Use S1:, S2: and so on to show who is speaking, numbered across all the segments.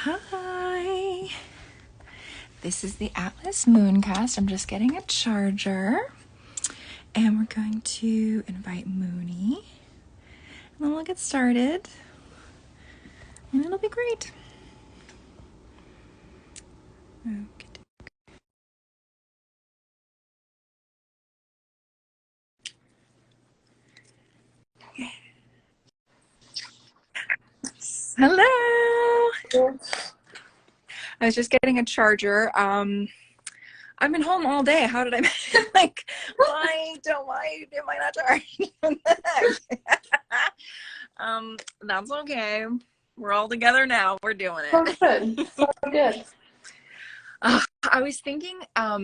S1: Hi, this is the Atlas Mooncast. I'm just getting a charger and we're going to invite Mooney and then we'll get started and it'll be great. Okay. Hello. I was just getting a charger. I've been home all day. How did I like? Why am I not charged? That's okay. We're all together now. We're doing it.
S2: So good. So good.
S1: I was thinking. I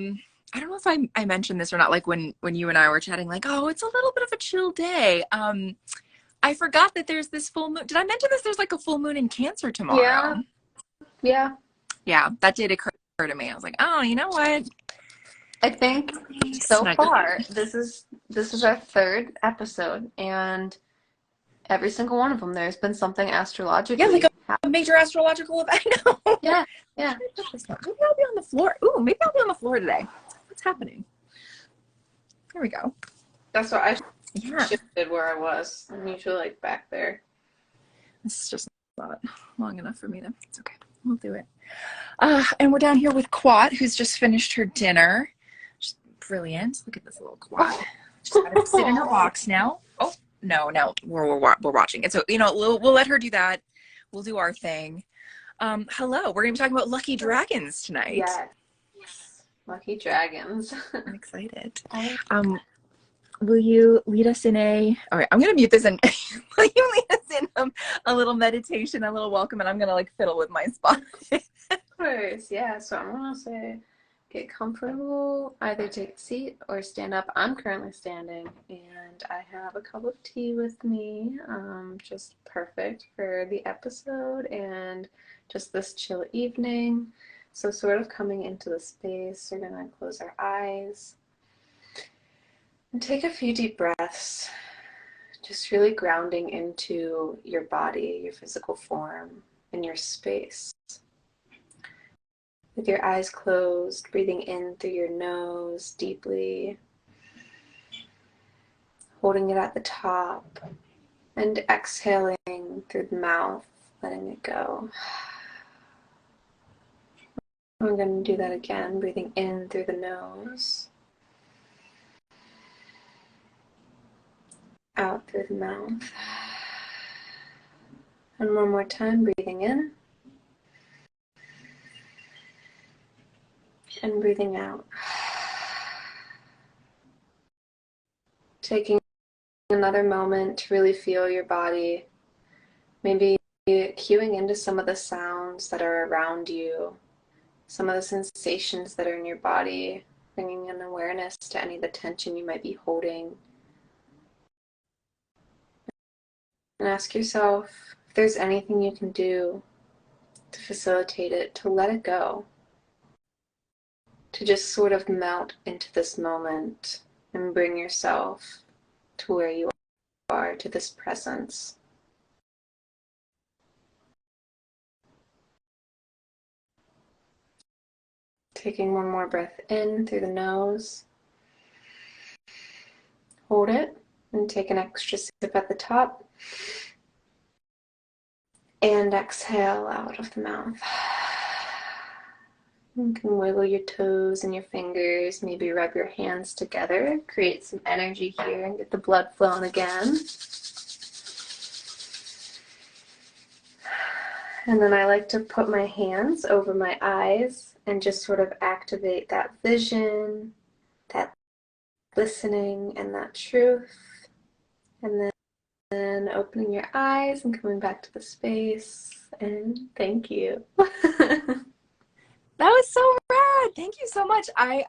S1: don't know if I mentioned this or not. Like when you and I were chatting, like, oh, it's a little bit of a chill day. I forgot that there's this full moon. Did I mention this? There's like a full moon in Cancer tomorrow.
S2: Yeah.
S1: That did occur to me. I was like, oh, you know what?
S2: I think so far this is our third episode, and every single one of them there's been something astrological.
S1: Yeah, like a major astrological event.
S2: Yeah.
S1: Maybe I'll be on the floor. Ooh, maybe I'll be on the floor today. What's happening? There we go.
S2: That's what I shifted where I was. I'm usually like back there.
S1: This is just not long enough for me to. It's okay. We'll do it. And we're down here with Quat, who's just finished her dinner. She's brilliant. Look at this little Quat. She's got to sit in her box now. Oh no, we're watching it. So we'll let her do that. We'll do our thing. Hello. We're gonna be talking about lucky dragons tonight.
S2: Yes. Lucky dragons.
S1: I'm excited. Will you lead us in all right, I'm going to mute this and will you lead us in a little meditation, a little welcome, and I'm going to like fiddle with my spot.
S2: Of course, yeah. So I'm going to say get comfortable, either take a seat or stand up. I'm currently standing and I have a cup of tea with me, just perfect for the episode and just this chill evening. So sort of coming into the space, we're going to close our eyes. And take a few deep breaths, just really grounding into your body, your physical form, and your space. With your eyes closed, breathing in through your nose deeply, holding it at the top, and exhaling through the mouth, letting it go. We're going to do that again, breathing in through the nose, out through the mouth. And one more time, breathing in and breathing out. Taking another moment to really feel your body, maybe cueing into some of the sounds that are around you, some of the sensations that are in your body, bringing an awareness to any of the tension you might be holding. And ask yourself if there's anything you can do to facilitate it, to let it go, to just sort of melt into this moment and bring yourself to where you are, to this presence. Taking one more breath in through the nose. Hold it and take an extra sip at the top. And exhale out of the mouth. You can wiggle your toes and your fingers, maybe rub your hands together, create some energy here and get the blood flowing again. And then I like to put my hands over my eyes and just sort of activate that vision, that listening, and that truth. And then opening your eyes and coming back to the space. And thank you.
S1: That was so rad. Thank you so much. I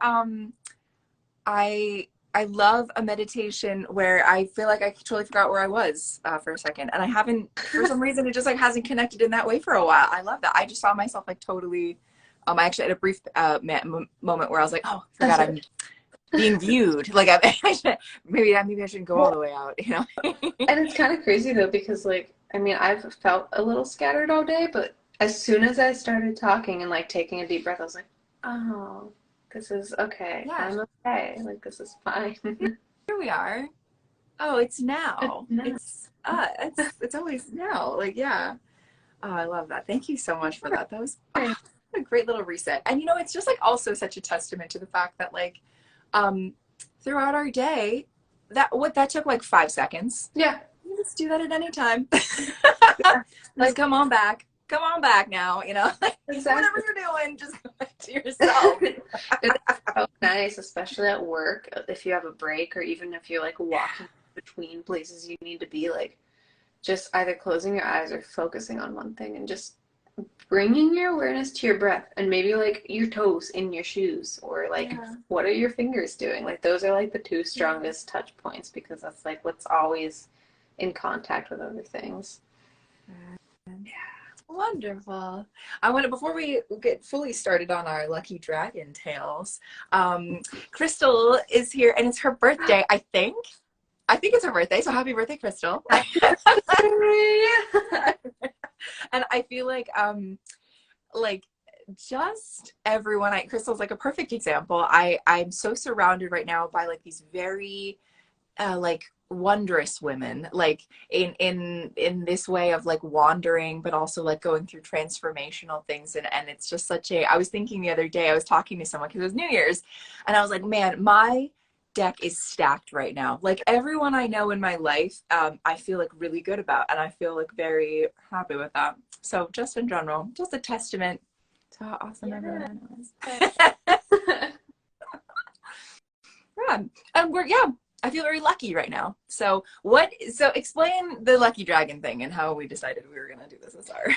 S1: love a meditation where I feel like I totally forgot where I was for a second, and I haven't, for some reason, it just like hasn't connected in that way for a while. I love that. I just saw myself like totally. I actually had a brief moment where I was like, oh, I forgot I'm being viewed. Like maybe I shouldn't go all the way out,
S2: And it's kind of crazy though, because like, I mean, I've felt a little scattered all day, but as soon as I started talking and like taking a deep breath, I was like, oh, this is okay.
S1: Yeah,
S2: I'm okay. Like this is fine.
S1: here we are. Oh, it's
S2: It's
S1: now.
S2: not.
S1: It's always now. Like, yeah. Oh, I love that. Thank you so much for that. That was a great little reset. And you know, it's just like also such a testament to the fact that like um throughout our day, that took like 5 seconds.
S2: Yeah.
S1: You just do that at any time.
S2: Yeah.
S1: Just
S2: Like
S1: come on back. Come on back now, you know. Whatever
S2: exactly.
S1: you're doing, just go back to yourself.
S2: It's so nice, especially at work, if you have a break or even if you're like walking between places you need to be, like just either closing your eyes or focusing on one thing and just bringing your awareness to your breath and maybe like your toes in your shoes or like
S1: Yeah.
S2: what are your fingers doing? Like those are like the two strongest touch points because that's like what's always in contact with other things.
S1: Wonderful. I want to, before we get fully started on our lucky dragon tales, Crystal is here and it's her birthday, I think. I think it's her birthday, so happy birthday, Crystal. And I feel like just everyone, Crystal's like a perfect example. I'm so surrounded right now by like these very like wondrous women, like in this way of like wandering but also like going through transformational things, and it's just such a, I was thinking the other day, I was talking to someone because it was New Year's, and I was like, man, my deck is stacked right now. Like everyone I know in my life, I feel like really good about, and I feel like very happy with that. So just in general, just a testament to how awesome everyone is. Yeah. And I feel very lucky right now. So explain the lucky dragon thing and how we decided we were gonna do this as our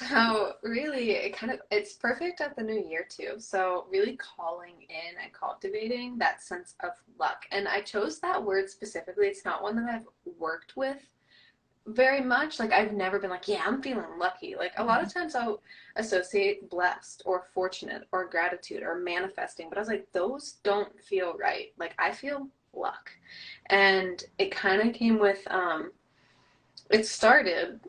S2: So really it's perfect at the new year too. So really calling in and cultivating that sense of luck. And I chose that word specifically. It's not one that I've worked with very much. Like I've never been like, yeah, I'm feeling lucky. Like a lot of times I'll associate blessed or fortunate or gratitude or manifesting, but I was like, those don't feel right. Like I feel luck. And it kind of came with it started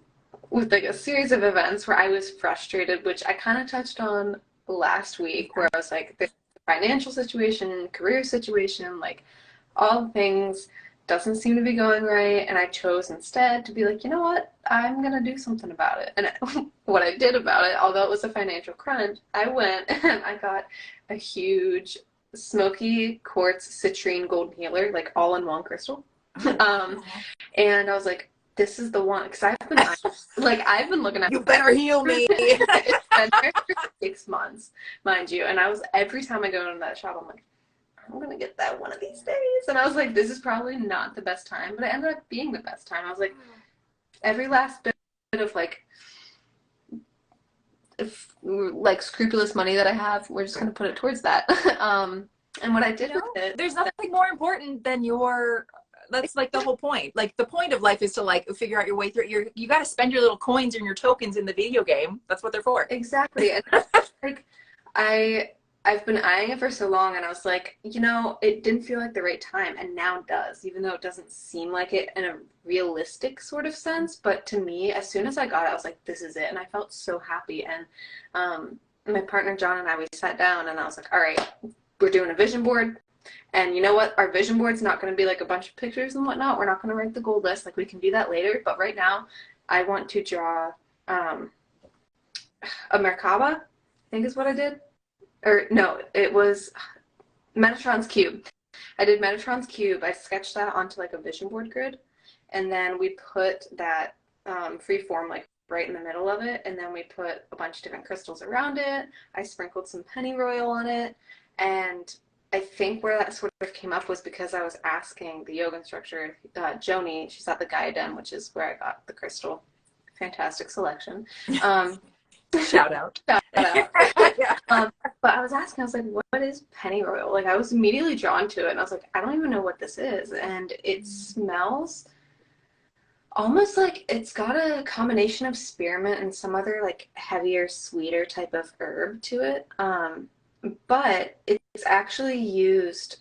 S2: with like a series of events where I was frustrated, which I kind of touched on last week, where I was like, the financial situation, career situation, like all things doesn't seem to be going right. And I chose instead to be like, you know what? I'm going to do something about it. And what I did about it, although it was a financial crunch, I went and I got a huge smoky quartz citrine golden healer, like all in one crystal. um, and I was like, this is the one, because I've been looking at
S1: you better heal me.
S2: it's been there for 6 months, mind you. And I was every time I go into that shop, I'm like, I'm gonna get that one of these days. And I was like, this is probably not the best time, but it ended up being the best time. I was like, every last bit of like scrupulous money that I have, we're just gonna put it towards that. And what I did with it,
S1: there's nothing more important than that's like the whole point. Like the point of life is to like figure out your way through. You got to spend your little coins and your tokens in the video game. That's what they're for.
S2: exactly. And like I've been eyeing it for so long, and I was like, you know, it didn't feel like the right time, and now it does, even though it doesn't seem like it in a realistic sort of sense. But to me, as soon as I got it, I was like, this is it, and I felt so happy. And my partner John and I, we sat down, and I was like, all right, we're doing a vision board. And you know what? Our vision board's not going to be like a bunch of pictures and whatnot. We're not going to write the goal list. Like we can do that later. But right now, I want to draw a Merkaba, I think is what I did. Or no, it was Metatron's cube. I did Metatron's cube. I sketched that onto like a vision board grid, and then we put that free form like right in the middle of it, and then we put a bunch of different crystals around it. I sprinkled some pennyroyal on it, and I think where that sort of came up was because I was asking the yoga instructor, Joni, she's at the Gaia Den, which is where I got the crystal. Fantastic selection.
S1: Shout out.
S2: Shout out. But I was asking, I was like, what is pennyroyal? Like, I was immediately drawn to it, and I was like, I don't even know what this is. And it smells almost like it's got a combination of spearmint and some other, like, heavier, sweeter type of herb to it. But it's actually used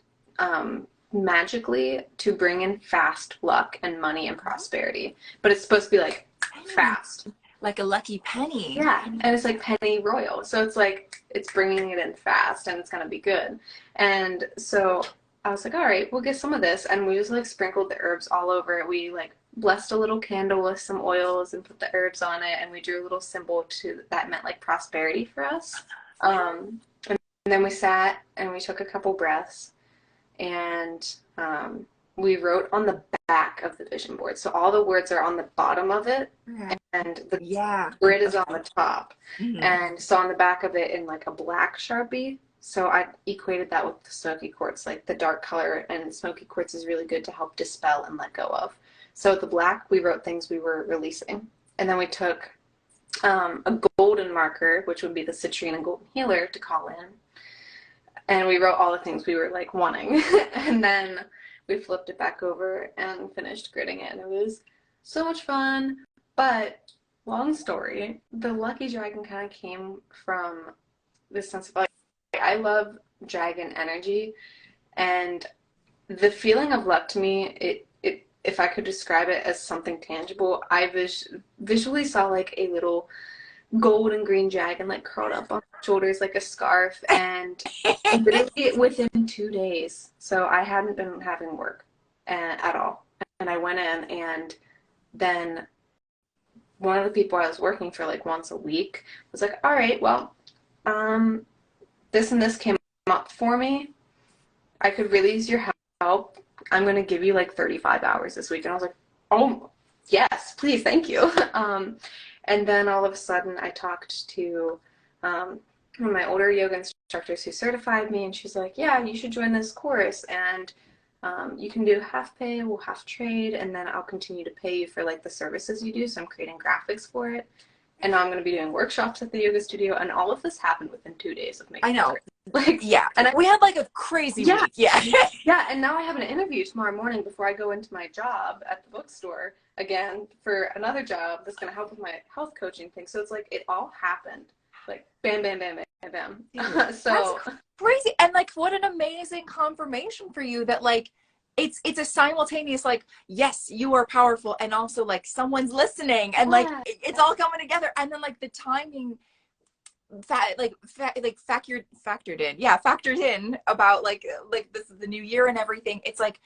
S2: magically to bring in fast luck and money and prosperity. But it's supposed to be, like, fast.
S1: Like a lucky penny.
S2: Yeah, and it's like penny royal. So it's like it's bringing it in fast and it's gonna be good. And so I was like, all right, we'll get some of this, and we just like sprinkled the herbs all over it. We like blessed a little candle with some oils and put the herbs on it, and we drew a little symbol to that meant like prosperity for us. And then we sat and we took a couple breaths, and we wrote on the back of the vision board. So all the words are on the bottom of it, and the grid is on the top. And so on the back of it in like a black Sharpie. So I equated that with the smoky quartz, like the dark color, and smoky quartz is really good to help dispel and let go of. So with the black, we wrote things we were releasing. And then we took a golden marker, which would be the citrine and golden healer, to call in. And we wrote all the things we were like wanting. And then we flipped it back over and finished gridding it. And it was so much fun. But long story, the lucky dragon kind of came from this sense of like, I love dragon energy. And the feeling of luck to me, if I could describe it as something tangible, I visually saw like a little gold and green dragon like curled up on my shoulders like a scarf, and literally within 2 days. So I hadn't been having work at all, and I went in, and then one of the people I was working for like once a week was like, all right, well, this and this came up for me. I could really use your help. I'm going to give you like 35 hours this week. And I was like, oh, yes, please, thank you. And then all of a sudden I talked to one of my older yoga instructors who certified me, and she's like, yeah, you should join this course, and you can do half pay, we'll half trade, and then I'll continue to pay you for like the services you do. So I'm creating graphics for it. And now I'm going to be doing workshops at the yoga studio, and all of this happened within 2 days of making it. Like,
S1: yeah, and we had like a crazy week. Yeah.
S2: Yeah, and now I have an interview tomorrow morning before I go into my job at the bookstore again for another job that's going to help with my health coaching thing. So it's like it all happened, like bam, bam, bam, bam, bam. So
S1: that's crazy, and like what an amazing confirmation for you that like it's a simultaneous like, yes, you are powerful, and also like someone's listening, and like it's all coming together, and then like the timing factored in about like this is the new year and everything. It's like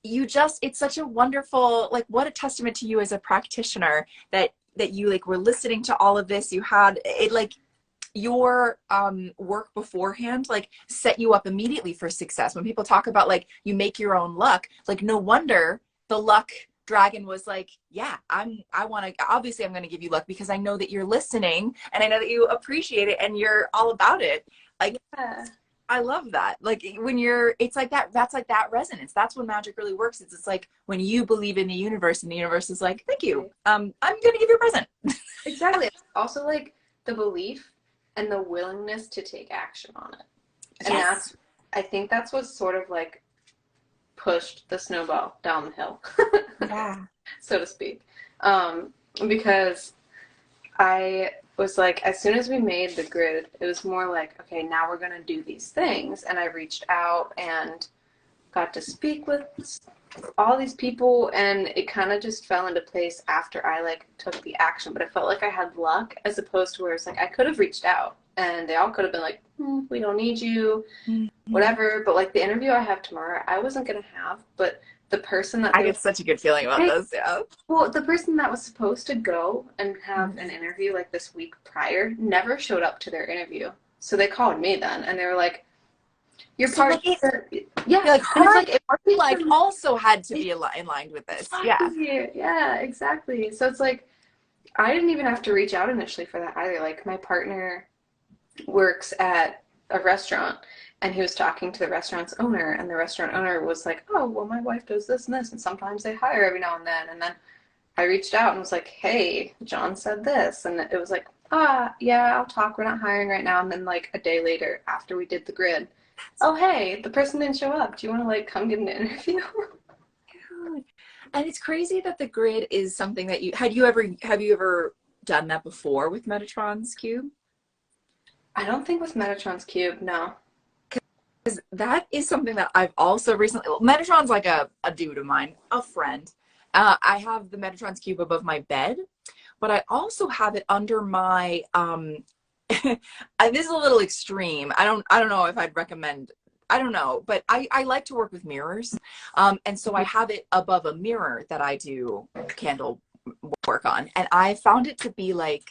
S1: it's such a wonderful, like, what a testament to you as a practitioner that you like were listening to all of this. You had it, like your work beforehand like set you up immediately for success. When people talk about like you make your own luck, like no wonder the luck dragon was like, yeah, obviously I'm going to give you luck because I know that you're listening and I know that you appreciate it and you're all about it. Like, I love that. Like when it's like that's like that resonance. That's when magic really works. It's like when you believe in the universe and the universe is like, thank you. I'm going to give you a present.
S2: Exactly. Also like the belief and the willingness to take action on it. And I think that's what's sort of like pushed the snowball down the hill.
S1: Yeah.
S2: So to speak. Because I was like, as soon as we made the grid, it was more like, okay, now we're going to do these things. And I reached out and got to speak with all these people, and it kind of just fell into place after I like took the action. But I felt like I had luck, as opposed to where it's like I could have reached out and they all could have been like, we don't need you, whatever. But like the interview I have tomorrow, I wasn't going to have, but the person that
S1: I get such a good feeling about this. Yeah.
S2: Well, the person that was supposed to go and have an interview like this week prior never showed up to their interview. So they called me then, and they were like, "You're part of the." Yeah,
S1: like her like also had to be aligned with this.
S2: Yeah, exactly. So it's like I didn't even have to reach out initially for that either. Like my partner works at a restaurant, and he was talking to the restaurant's owner, and the restaurant owner was like, oh, well, my wife does this and this, and sometimes they hire every now and then. And then I reached out and was like, hey, John said this. And it was like, yeah, I'll talk. We're not hiring right now. And then like a day later, after we did the grid, oh, hey, the person didn't show up. Do you want to like come get an interview?
S1: Dude. And it's crazy that the grid is something that have you ever done that before with Metatron's Cube?
S2: I don't think with Metatron's Cube, no.
S1: Because that is something that I've also recently, Metatron's like a dude of mine, a friend. I have the Metatron's Cube above my bed, but I also have it under my, this is a little extreme. I don't know if I'd recommend, I don't know, but I like to work with mirrors. And so I have it above a mirror that I do candle work on. And I found it to be like,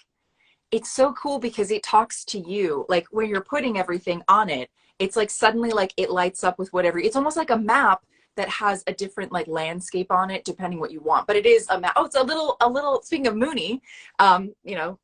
S1: it's so cool because it talks to you, like when you're putting everything on it, it's like suddenly like it lights up with whatever, it's almost like a map that has a different like landscape on it depending what you want. But it is a map. Oh, it's a little, speaking of Mooney, you know,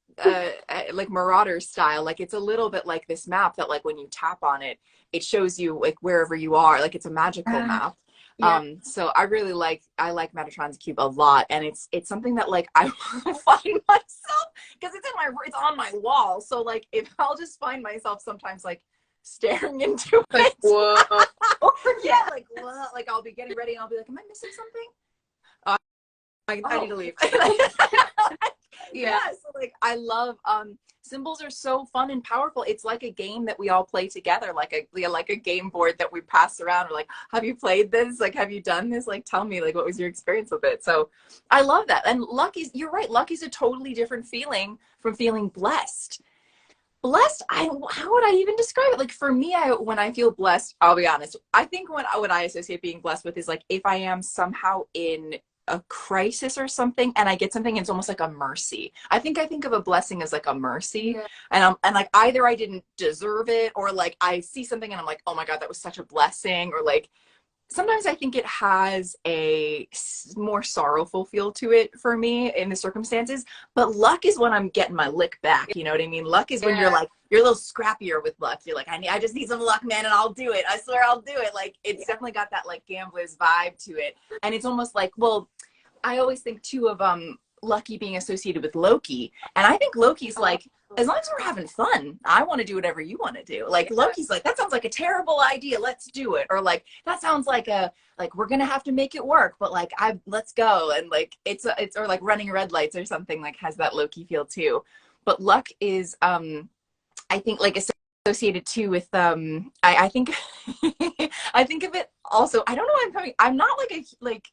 S1: like Marauder style, like it's a little bit like this map that like when you tap on it, it shows you like wherever you are, like it's a magical map.
S2: Yeah.
S1: So I like Metatron's cube a lot, and it's something that like I find myself, because it's on my wall. So like if I'll just find myself sometimes like staring into
S2: Like,
S1: it.
S2: whoa.
S1: Yeah, like what? Like I'll be getting ready and I'll be like, am I missing something? I need to leave.
S2: Yeah.
S1: So like I love symbols are so fun and powerful. It's like a game that we all play together, like a game board that we pass around. We're like, have you played this? Like, have you done this? Like, tell me, like, what was your experience with it? So I love that. And you're right, luck is a totally different feeling from feeling blessed. Blessed, how would I even describe it? Like for me, when I feel blessed, I'll be honest, I think what I associate being blessed with is like if I am somehow in a crisis or something and I get something, it's almost like a mercy. I think of a blessing as like a mercy.
S2: Yeah.
S1: And like either I didn't deserve it, or like I see something and I'm like, oh my God, that was such a blessing. Or like sometimes I think it has a more sorrowful feel to it for me in the circumstances. But luck is when I'm getting my lick back. You know what I mean? Luck is when you're like, you're a little scrappier with luck. You're like, I just need some luck, man, and I'll do it. I swear I'll do it. Like it's definitely got that like gambler's vibe to it. And it's almost like, well, I always think too of Lucky being associated with Loki. And I think Loki's like, as long as we're having fun, I want to do whatever you want to do. Like Loki's like, that sounds like a terrible idea, let's do it. Or like that sounds like we're gonna have to make it work, but like let's go. And like it's or like running red lights or something, like has that Loki feel too. But luck is I think like associated too with I think I think of it also, I don't know, I'm not like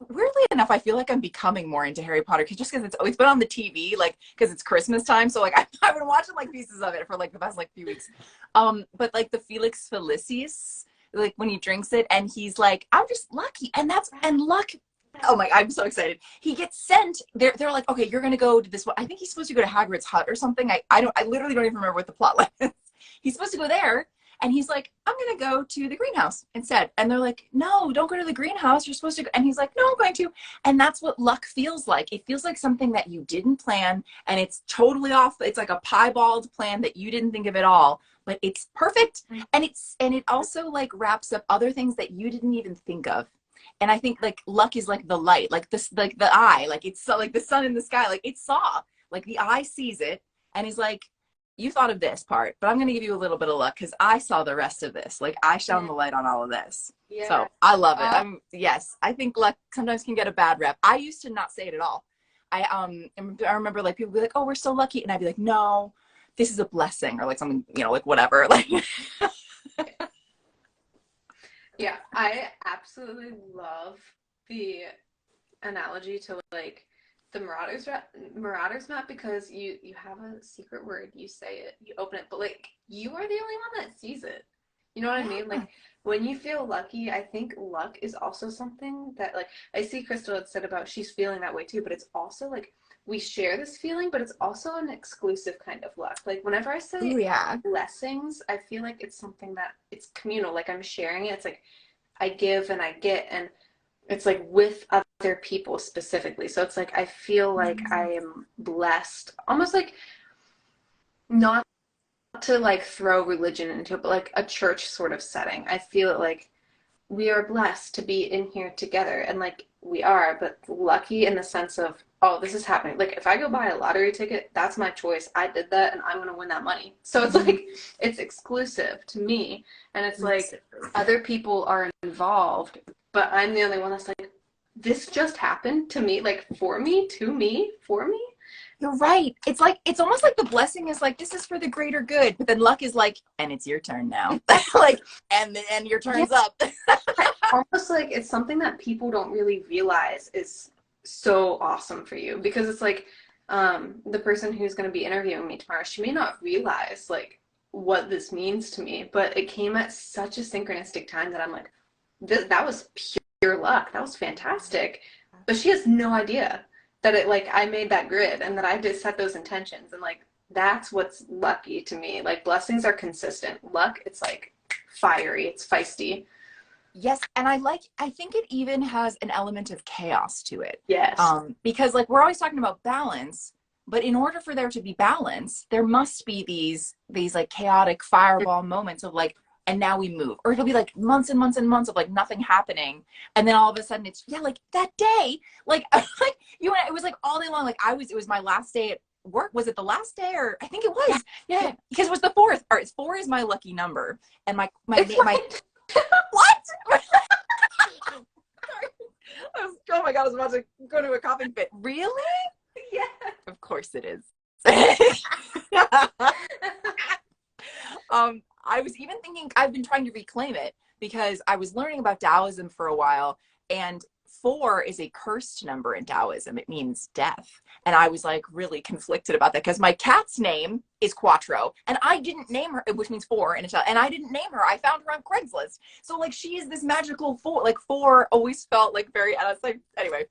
S1: weirdly enough, I feel like I'm becoming more into Harry Potter just because it's been on the TV, like because it's Christmas time. So like I've been watching like pieces of it for like the past like few weeks. But like the Felix Felicis, like when he drinks it and he's like, I'm just lucky, and luck. Oh my, I'm so excited. He gets sent. They're like, okay, you're gonna go to this one. I think he's supposed to go to Hagrid's hut or something. I literally don't even remember what the plot line is. He's supposed to go there. And he's like, I'm going to go to the greenhouse instead. And they're like, no, don't go to the greenhouse. You're supposed to go. And he's like, no, I'm going to. And that's what luck feels like. It feels like something that you didn't plan, and it's totally off. It's like a piebald plan that you didn't think of at all, but it's perfect. And it also like wraps up other things that you didn't even think of. And I think like luck is like the light, like this, like the eye, like it's so like the sun in the sky, like it saw, like the eye sees it and is like, you thought of this part, but I'm going to give you a little bit of luck because I saw the rest of this. Like I shone the light on all of this. Yeah. So I love it. Yes, I think luck sometimes can get a bad rep. I used to not say it at all. I remember like people be like, oh, we're so lucky. And I'd be like, no, this is a blessing, or like something, you know, like whatever. Like,
S2: yeah, I absolutely love the analogy to like the Marauders map, because you have a secret word, you say it, you open it, but like you are the only one that sees it. You know what I mean? Like when you feel lucky, I think luck is also something that like I see Crystal had said about she's feeling that way too, but it's also like we share this feeling, but it's also an exclusive kind of luck. Like whenever I say blessings, I feel like it's something that it's communal, like I'm sharing it. It's like I give and I get, and it's like with other people specifically. So it's like I feel like I am blessed, almost like not to like throw religion into it, but like a church sort of setting. I feel it like we are blessed to be in here together, and like we are, but lucky in the sense of, oh, this is happening. Like if I go buy a lottery ticket, that's my choice. I did that and I'm going to win that money. So it's like, it's exclusive to me. And it's like other people are involved, but I'm the only one that's like, this just happened to me, like for me, to me, for me.
S1: You're right. It's like, it's almost like the blessing is like, this is for the greater good. But then luck is like, and it's your turn now. Like, and your turn's up.
S2: Almost like it's something that people don't really realize is so awesome for you, because it's like the person who's going to be interviewing me tomorrow, she may not realize like what this means to me, but it came at such a synchronistic time that I'm like, that was pure luck. That was fantastic. But she has no idea that it like I made that grid and that I just set those intentions and like that's what's lucky to me. Like blessings are consistent. Luck, it's like fiery, it's feisty.
S1: Yes, and I think it even has an element of chaos to it.
S2: Yes.
S1: Because like we're always talking about balance, but in order for there to be balance, there must be these like chaotic fireball moments of like, and now we move. Or it'll be like months and months and months of like nothing happening. And then all of a sudden it's yeah, like that day, like like you and I, it was like all day long. Like it was my last day at work. Was it the last day or I think it was. Yeah. Because it was the fourth. Or it's four is my lucky number. And my what? Oh my god, I was about to go to a coughing fit. Really?
S2: Yeah.
S1: Of course it is. I was even thinking I've been trying to reclaim it because I was learning about Taoism for a while, and four is a cursed number in Taoism. It means death. And I was like really conflicted about that because my cat's name is Quattro and I didn't name her, which means four in Italian, and I didn't name her. I found her on Craigslist. So like she is this magical four, like four always felt like very, and I was like, anyway,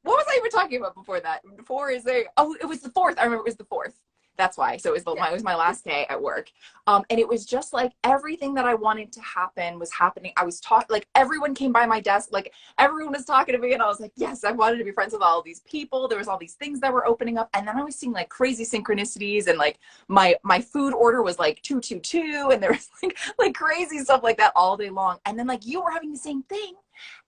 S1: what was I even talking about before that? Four is it was the fourth. I remember it was the fourth. That's why. So it was my last day at work. And it was just like everything that I wanted to happen was happening. I was like everyone came by my desk, like everyone was talking to me and I was like, yes, I wanted to be friends with all these people. There was all these things that were opening up. And then I was seeing like crazy synchronicities and like my food order was like 222 and there was like crazy stuff like that all day long. And then like you were having the same thing.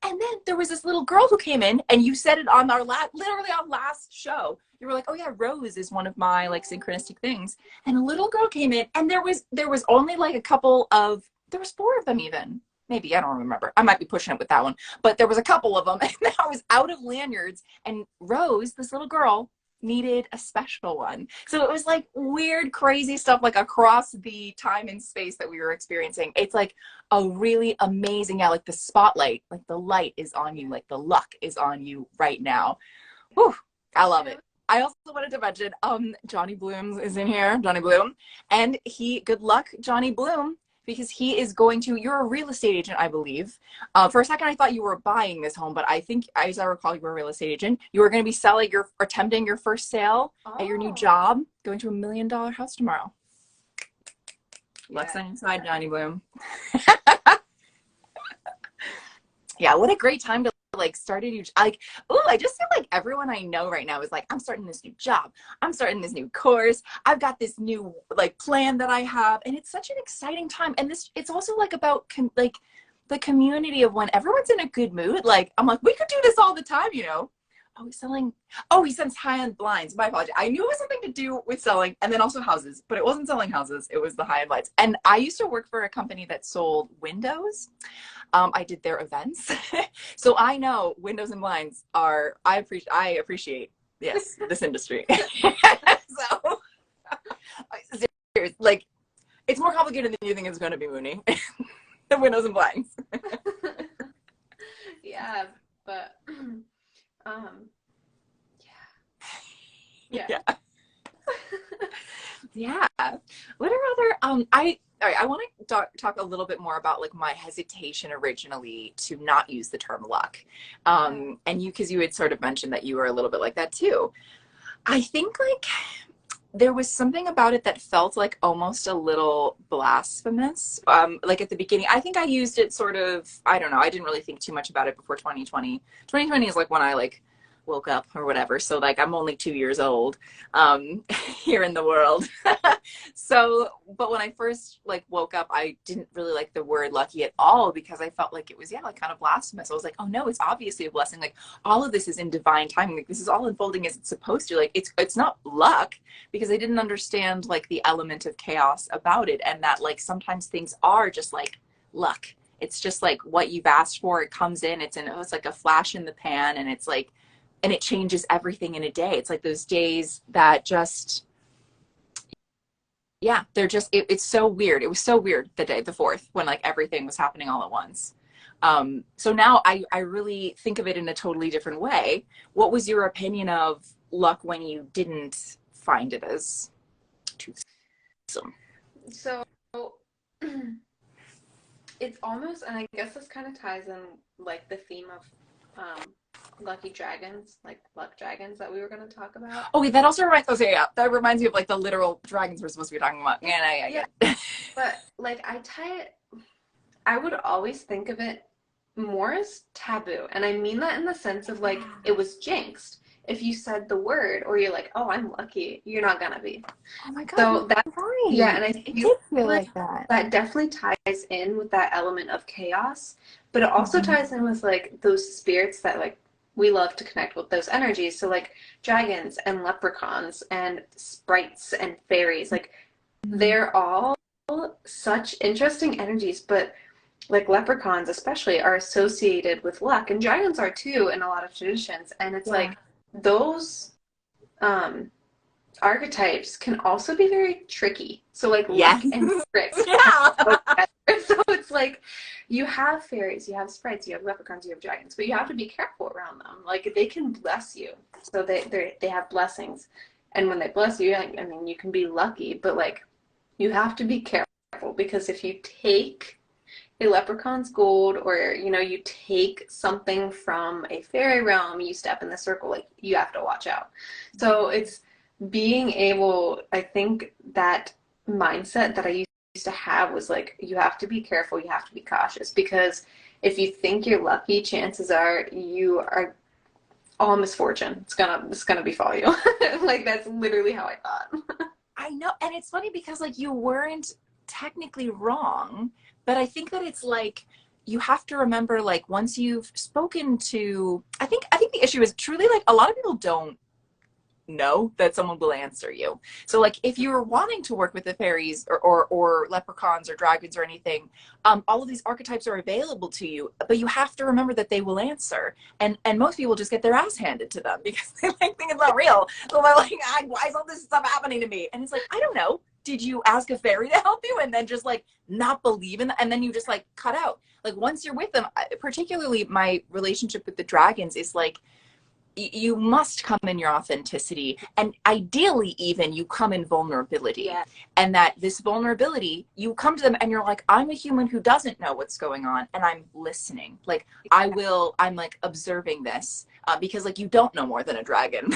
S1: And then there was this little girl who came in and you said it on our literally on last show. You were like, oh yeah, Rose is one of my like synchronistic things. And a little girl came in and there was only like there was four of them even. Maybe, I don't remember. I might be pushing it with that one. But there was a couple of them and I was out of lanyards and Rose, this little girl, needed a special one. So it was like weird, crazy stuff like across the time and space that we were experiencing. It's like a really amazing, yeah, like the spotlight, like the light is on you, like the luck is on you right now. Whew, I love it. I also wanted to mention, Johnny Blooms is in here, Johnny Bloom, and good luck, Johnny Bloom, because he is you're a real estate agent, I believe. For a second, I thought you were buying this home, but I think, as I recall, you were a real estate agent. You were going to be attempting your first sale at your new job, going to $1 million house tomorrow. Luck's on your side, Johnny Bloom. Yeah, what a great time to like start a new, like, oh, I just feel like everyone I know right now is like, I'm starting this new job. I'm starting this new course. I've got this new like plan that I have. And it's such an exciting time. And it's also like about like the community of when everyone's in a good mood. Like, I'm like, we could do this all the time, you know? Oh, he sells high-end blinds. My apology. I knew it was something to do with selling and then also houses, but it wasn't selling houses. It was the high-end blinds. And I used to work for a company that sold windows. I did their events. So I know windows and blinds I appreciate, yes, this industry. So, like, it's more complicated than you think it's going to be, Mooney. The windows and blinds.
S2: Yeah, but yeah.
S1: Yeah. What are other I want to talk a little bit more about like my hesitation originally to not use the term luck. And because you had sort of mentioned that you were a little bit like that too. I think like there was something about it that felt like almost a little blasphemous. Like at the beginning, I think I used it sort of, I don't know, I didn't really think too much about it before 2020. 2020 is like when I like woke up or whatever. So like I'm only 2 years old here in the world. So, but when I first like woke up, I didn't really like the word lucky at all because I felt like it was, yeah, like kind of blasphemous. I was like, oh no, it's obviously a blessing. Like all of this is in divine timing. Like this is all unfolding as it's supposed to. Like it's not luck because I didn't understand like the element of chaos about it. And that like sometimes things are just like luck. It's just like what you've asked for. It comes in, it's like a flash in the pan and it's like, and it changes everything in a day. It's like those days that just, yeah, they're just, it's so weird. It was so weird the 4th, when like everything was happening all at once. So now I really think of it in a totally different way. What was your opinion of luck when you didn't find it as toothsome?
S2: So it's almost, and I guess this kind of ties in like the theme of lucky dragons, like luck dragons that we were going to talk about.
S1: Okay, that also reminds. Oh, yeah, that reminds me of like the literal dragons we're supposed to be talking about. Yeah, I
S2: Yeah,
S1: get it.
S2: but like I would always think of it more as taboo, and I mean that in the sense of like it was jinxed. If you said the word, or you're like, "Oh, I'm lucky," you're not gonna be.
S1: Oh my God,
S2: So that,
S1: you're right.
S2: yeah, and I
S1: It
S2: feel
S1: did feel
S2: like
S1: like that.
S2: that definitely ties in with that element of chaos, but it also
S1: Mhm.
S2: ties in with like those spirits that like we love to connect with those energies. So like dragons and leprechauns and sprites and fairies, like they're all such interesting energies, but like leprechauns especially are associated with luck, and dragons are too in a lot of traditions, and it's
S1: Yeah.
S2: like those um archetypes can also be very tricky. So like luck
S1: Yes.
S2: and tricks kind
S1: Yeah.
S2: of go together. So it's like you have fairies, you have sprites, you have leprechauns, you have dragons, but you have to be careful around them. Like they can bless you, so they have blessings, and when they bless you, I mean you can be lucky, but like you have to be careful because if you take a leprechaun's gold, or you take something from a fairy realm, you step in the circle, like you have to watch out. So it's being able, I think that mindset that I used to have was like you have to be careful, you have to be cautious, because if you think you're lucky, chances are you are all misfortune. It's gonna befall you. Like that's literally how I thought.
S1: I know, and it's funny because like you weren't technically wrong, but I think that it's like you have to remember like once you've spoken to I think the issue is truly like a lot of people don't know that someone will answer you. So like if you're wanting to work with the fairies or leprechauns or dragons or anything, all of these archetypes are available to you, but you have to remember that they will answer. And most people just get their ass handed to them because they like think it's not real. So they're like, why is all this stuff happening to me? And it's like, I don't know. Did you ask a fairy to help you and then just like not believe in that, and then you just like cut out? Like once you're with them, particularly my relationship with the dragons is like you must come in your authenticity, and ideally even you come in vulnerability.
S2: Yeah.
S1: And that this vulnerability, you come to them and you're like, I'm a human who doesn't know what's going on, and I'm listening. Like I'm like observing this, because like you don't know more than a dragon.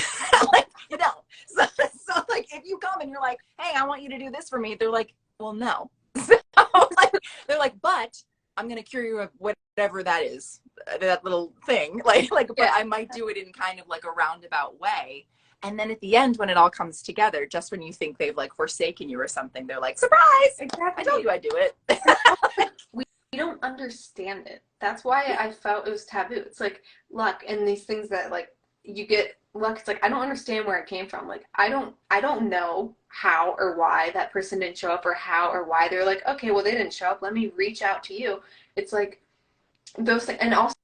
S1: Like you don't. So like if you come and you're like, hey, I want you to do this for me, they're like, well, no. So like, they're like, but I'm gonna cure you of whatever that is, that little thing. But
S2: Yeah.
S1: I might do it in kind of like a roundabout way. And then at the end, when it all comes together, just when you think they've like forsaken you or something, they're like, surprise! I told
S2: Exactly.
S1: you I'd do it.
S2: we don't understand it. That's why I felt it was taboo. It's like luck and these things that like you get luck. It's like I don't understand where it came from. Like I don't know how or why that person didn't show up, or how or why they're like, okay, well they didn't show up. Let me reach out to you. It's like those things. And also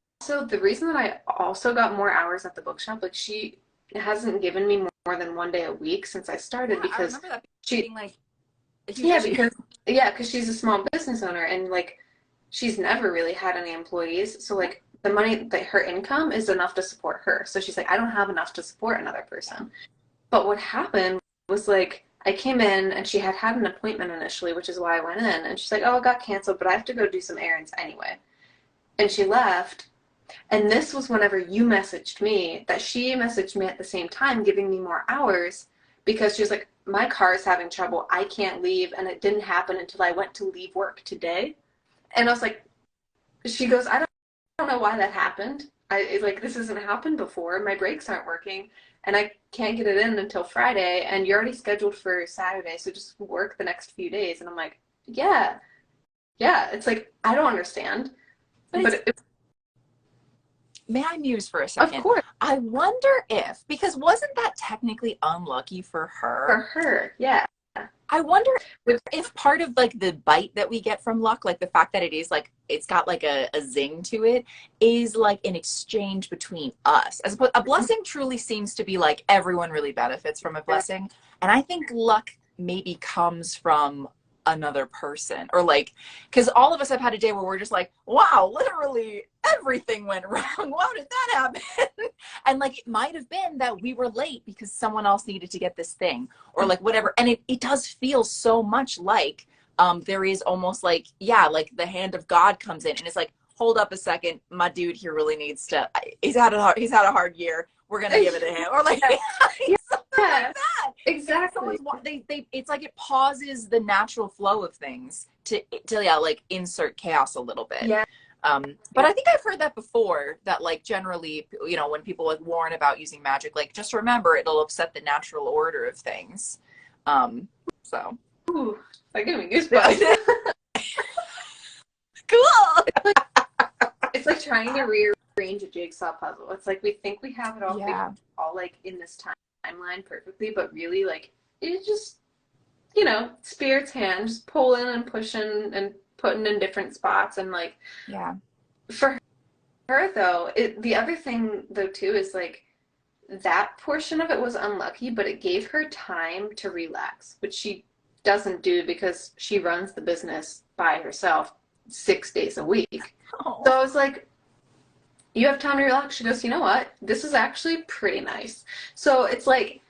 S2: the reason that I also got more hours at the bookshop, like she hasn't given me more than 1 day a week since I started,
S1: Yeah, I
S2: because
S1: remember that
S2: she
S1: being like a huge
S2: yeah,
S1: issue.
S2: because she's a small business owner, and like she's never really had any employees. So like the money that her income is enough to support her. So she's like, I don't have enough to support another person. But what happened was like I came in and she had an appointment initially, which is why I went in, and she's like, oh, it got canceled, but I have to go do some errands anyway. And she left. And this was whenever you messaged me, that she messaged me at the same time, giving me more hours, because she was like, my car is having trouble. I can't leave. And it didn't happen until I went to leave work today. And I was like, she goes, I don't know why that happened. Like, this hasn't happened before. My brakes aren't working, and I can't get it in until Friday. And you're already scheduled for Saturday, so just work the next few days. And I'm like, yeah, yeah. It's like, I don't understand.
S1: But
S2: But
S1: may I muse for a
S2: of
S1: second?
S2: course,
S1: I wonder if, because wasn't that technically unlucky for
S2: for
S1: her?
S2: her, yeah.
S1: I wonder
S2: With
S1: if part of like the bite that we get from luck, like the fact that it is like it's got like a zing to it, is like an exchange between us. As opposed, a blessing truly seems to be like everyone really benefits from a blessing, and I think luck maybe comes from another person, or like, because all of us have had a day where we're just like, wow, literally everything went wrong. How did that happen? And like, it might have been that we were late because someone else needed to get this thing, or like whatever. And it does feel so much like there is almost like, yeah, like the hand of God comes in and it's like, hold up a second, my dude here really needs to, he's had a hard year, we're gonna give it to him, or like something like that.
S2: Exactly.
S1: It's like it pauses the natural flow of things to yeah, like insert chaos a little bit.
S2: Yeah.
S1: But I think I've heard that before, that like generally, you know, when people like warn about using magic, like just remember it'll upset the natural order of things. So
S2: Ooh, that gave me goosebumps.
S1: cool.
S2: It's like trying to rearrange a jigsaw puzzle. It's like we think we have it all figured all like in this timeline perfectly, but really like it's just, you know, spirit's hand just pulling and pushing and putting in different spots. And like,
S1: yeah,
S2: for her though, the other thing though too is like that portion of it was unlucky, but it gave her time to relax, which she doesn't do because she runs the business by herself 6 days a week.
S1: oh.
S2: So I was like, you have time to relax. She goes, you know what? This is actually pretty nice. So it's like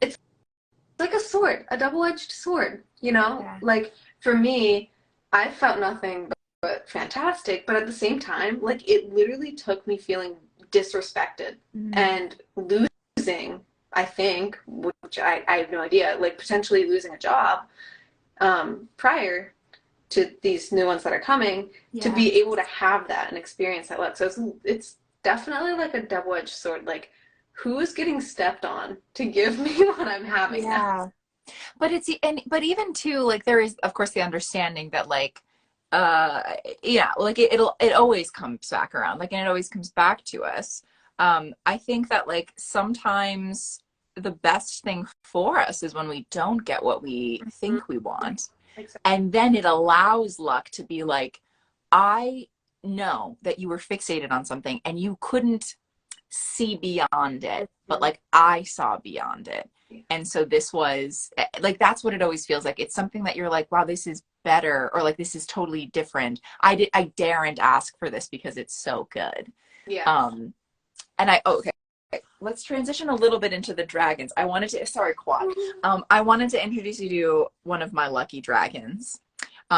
S2: a sword, a double-edged sword, you know?
S1: Yeah.
S2: Like for me, I felt nothing but fantastic, but at the same time, like it literally took me feeling disrespected and losing, I think, which I have no idea, like potentially losing a job prior to these new ones that are coming, to be able to have that and experience that luck. So it's definitely like a double-edged sword. Like, who is getting stepped on to give me what I'm having now?
S1: But but even too, like there is of course the understanding that like yeah, like it always comes back around, like, and it always comes back to us. I think that like sometimes the best thing for us is when we don't get what we think we want.
S2: Exactly.
S1: And then it allows luck to be like, I know that you were fixated on something and you couldn't see beyond it, but like I saw beyond it. And so this was like, that's what it always feels like. It's something that you're like, wow, this is better, or like this is totally different. I daren't ask for this because it's so good.
S2: Yeah.
S1: And okay, let's transition a little bit into the dragons. Sorry, Quad. I wanted to introduce you to one of my lucky dragons.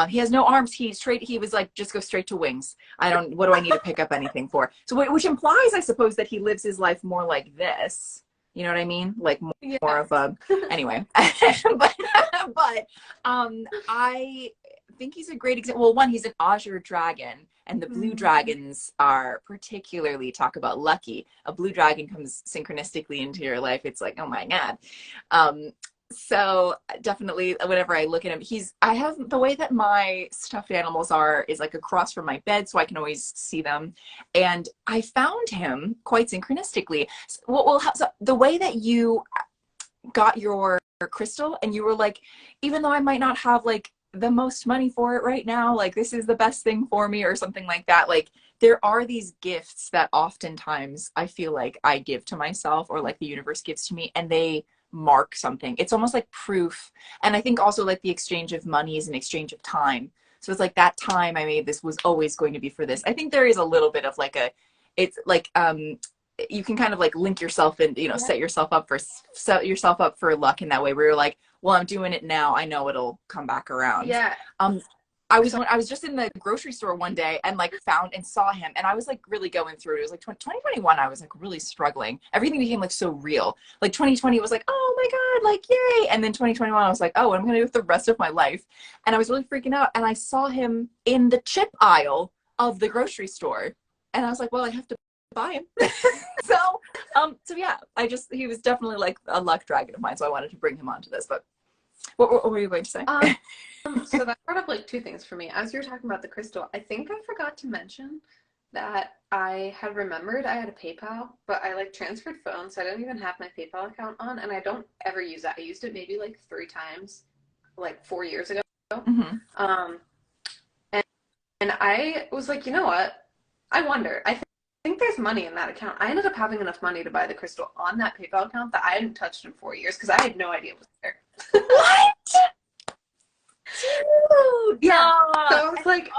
S1: He has no arms. He was like, just go straight to wings. What do I need to pick up anything for? So, which implies, I suppose, that he lives his life more like this. You know what I mean? Like more of a, anyway. but I think he's a great example. Well, one, he's an azure dragon, and the blue dragons are particularly, talk about lucky. A blue dragon comes synchronistically into your life. It's like, oh my God. So definitely whenever I look at him, I have the way that my stuffed animals is like across from my bed, so I can always see them. And I found him quite synchronistically. So the way that you got your crystal, and you were like, even though I might not have like the most money for it right now, like this is the best thing for me, or something like that. Like there are these gifts that oftentimes I feel like I give to myself, or like the universe gives to me, and they mark something. It's almost like proof. And I think also like the exchange of money is an exchange of time. So it's like that time I made this was always going to be for this. I think there is a little bit of like it's like you can kind of like link yourself and, you know, set yourself up for luck in that way, where you're like, well, I'm doing it now, I know it'll come back around. I was just in the grocery store one day and like found and saw him, and I was like really going through it. It was like 2021. I was like really struggling. Everything became like so real. Like 2020 was like, oh my God, like yay. And then 2021, I was like, oh, what am I gonna do with the rest of my life? And I was really freaking out. And I saw him in the chip aisle of the grocery store, and I was like, well, I have to buy him. so yeah, he was definitely like a luck dragon of mine. So I wanted to bring him onto this. But what were you going to say?
S2: So that brought up like two things for me. As you were talking about the crystal, I think I forgot to mention that I had remembered I had a PayPal, but I like transferred phones, so I didn't even have my PayPal account on, and I don't ever use that. I used it maybe like 3 times, like 4 years ago. And I was like, you know what? I wonder. I think there's money in that account. I ended up having enough money to buy the crystal on that PayPal account that I hadn't touched in 4 years because I had no idea it was there.
S1: What?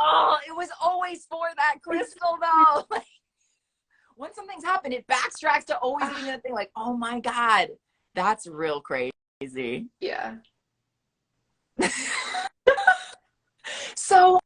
S1: Oh, it was always for that crystal though. Like, when something's happened, it backtracks to always being that thing. Like, oh my God, that's real crazy.
S2: Yeah.
S1: So,